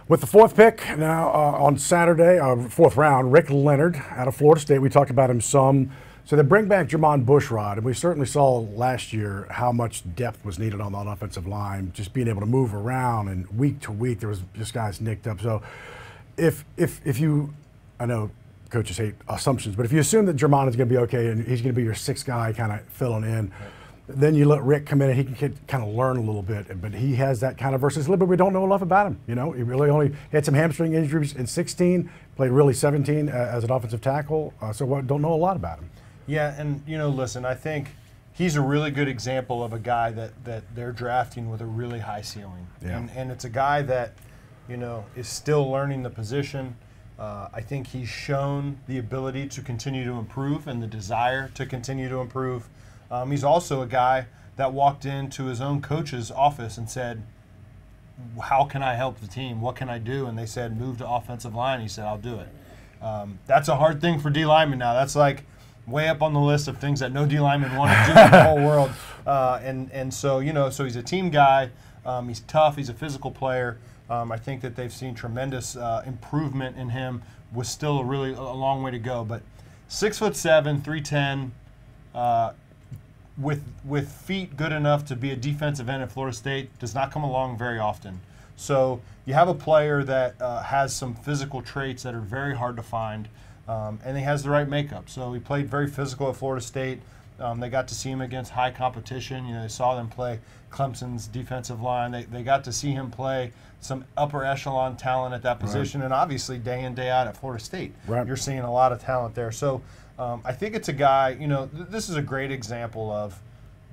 With the fourth pick now on Saturday, fourth round, Rick Leonard out of Florida State. We talked about him some. So they bring back Jermon Bushrod, and we certainly saw last year how much depth was needed on that offensive line, just being able to move around, and week to week there was just guys nicked up. So if you, I know coaches hate assumptions, but if you assume that Jermon is going to be okay and he's going to be your sixth guy kind of filling in, then you let Rick come in and he can kind of learn a little bit, but he has that kind of versatility, but we don't know enough about him. You know, he really only had some hamstring injuries in 16, played really 17 as an offensive tackle, so we don't know a lot about him. Yeah, and you know, listen, I think he's a really good example of a guy that they're drafting with a really high ceiling. Yeah. And it's a guy that, you know, is still learning the position. I think he's shown the ability to continue to improve and the desire to continue to improve. He's also a guy that walked into his own coach's office and said, how can I help the team? What can I do? And they said, move to offensive line. He said, I'll do it. That's a hard thing for D linemen now. That's like way up on the list of things that no D lineman want to do in the whole world. And so, you know, so he's a team guy. He's tough. He's a physical player. I think that they've seen tremendous improvement in him with still a long way to go. But 6'7", 310, with feet good enough to be a defensive end at Florida State does not come along very often. So you have a player that has some physical traits that are very hard to find, and he has the right makeup. So he played very physical at Florida State. They got to see him against high competition. You know, they saw them play Clemson's defensive line. They got to see him play some upper echelon talent at that position, and obviously day in, day out at Florida State. Right. You're seeing a lot of talent there. So I think it's a guy, you know, this is a great example of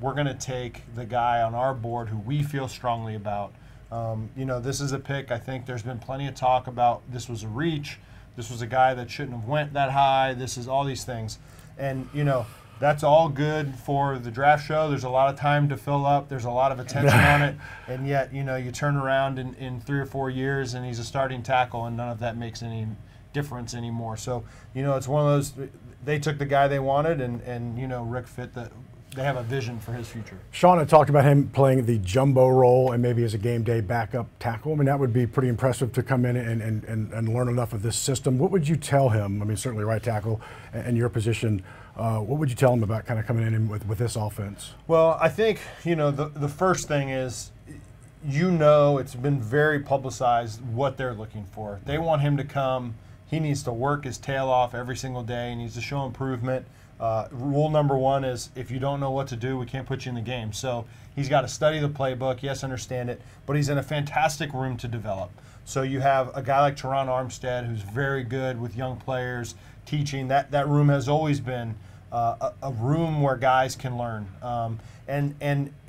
we're going to take the guy on our board who we feel strongly about. You know, this is a pick. I think there's been plenty of talk about this was a reach. This was a guy that shouldn't have went that high. This is all these things. And, you know, that's all good for the draft show. There's a lot of time to fill up. There's a lot of attention on it. And yet, you know, you turn around in 3 or 4 years and he's a starting tackle and none of that makes any difference anymore. So, you know, it's one of those, they took the guy they wanted and you know, Rick fit the, they have a vision for his future. Sean had talked about him playing the jumbo role and maybe as a game day backup tackle. I mean, that would be pretty impressive to come in and learn enough of this system. What would you tell him? I mean, certainly right tackle and your position. What would you tell him about kind of coming in with this offense? Well, I think, you know, the first thing is, you know, it's been very publicized what they're looking for. They want him to come. He needs to work his tail off every single day. He needs to show improvement. Rule number one is if you don't know what to do, we can't put you in the game. So he's got to study the playbook, yes, understand it, but he's in a fantastic room to develop. So you have a guy like Teron Armstead who's very good with young players, teaching. That room has always been a room where guys can learn. And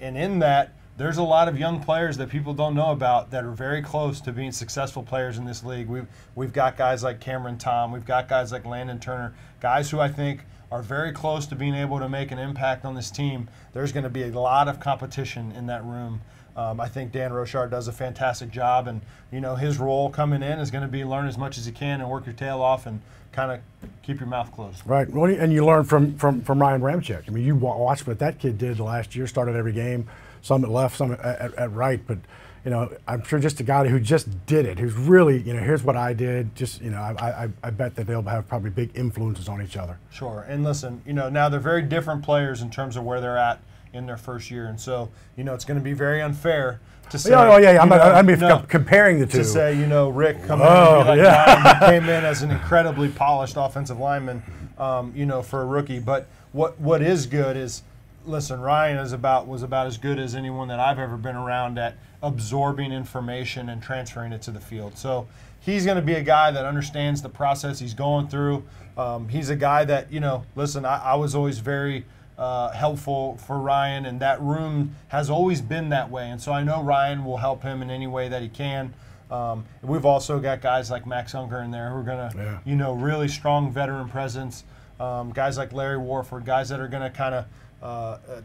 in that, there's a lot of young players that people don't know about that are very close to being successful players in this league. We've got guys like Cameron Tom. We've got guys like Landon Turner, guys who I think are very close to being able to make an impact on this team. There's going to be a lot of competition in that room. I think Dan Rochard does a fantastic job, and you know his role coming in is going to be learn as much as you can and work your tail off and kind of keep your mouth closed. Right, well, and you learn from Ryan Ramczyk. I mean, you watched what that kid did last year. Started every game, some at left, some at right, but you know, I'm sure just a guy who just did it, who's really, you know, here's what I did. Just, you know, I bet that they'll have probably big influences on each other. Sure, and listen, you know, now they're very different players in terms of where they're at in their first year, and so you know it's going to be very unfair to say. Oh yeah, I'm comparing the two. To say, you know, Rick come in and be like Ryan, who came in as an incredibly polished offensive lineman, you know, for a rookie. But what is good is, listen, Ryan was about as good as anyone that I've ever been around at absorbing information and transferring it to the field. So he's going to be a guy that understands the process he's going through. He's a guy that, you know, listen, I was always very helpful for Ryan, and that room has always been that way. And so I know Ryan will help him in any way that he can. We've also got guys like Max Unger in there who are going to, you know, really strong veteran presence. Guys like Larry Warford, guys that are going to kind of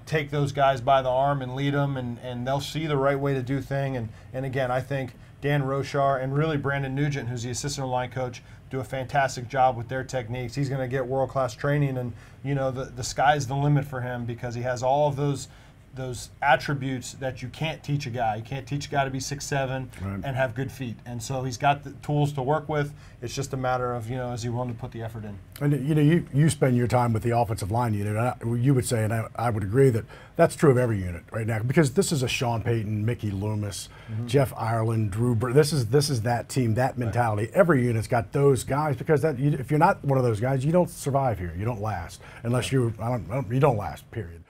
take those guys by the arm and lead them, and they'll see the right way to do things. And again, I think Dan Rochar and really Brandon Nugent, who's the assistant line coach, do a fantastic job with their techniques. He's going to get world-class training, and you know the sky's the limit for him because he has all of those those attributes that you can't teach a guy. You can't teach a guy to be 6'7" and have good feet. And so he's got the tools to work with. It's just a matter of, is he willing to put the effort in. And you spend your time with the offensive line unit, and you would say, and I would agree, that that's true of every unit right now, because this is a Sean Payton, Mickey Loomis, Jeff Ireland, Drew this is that team, that mentality. Right. Every unit's got those guys, because if you're not one of those guys, you don't survive here. You don't last unless you don't last, period.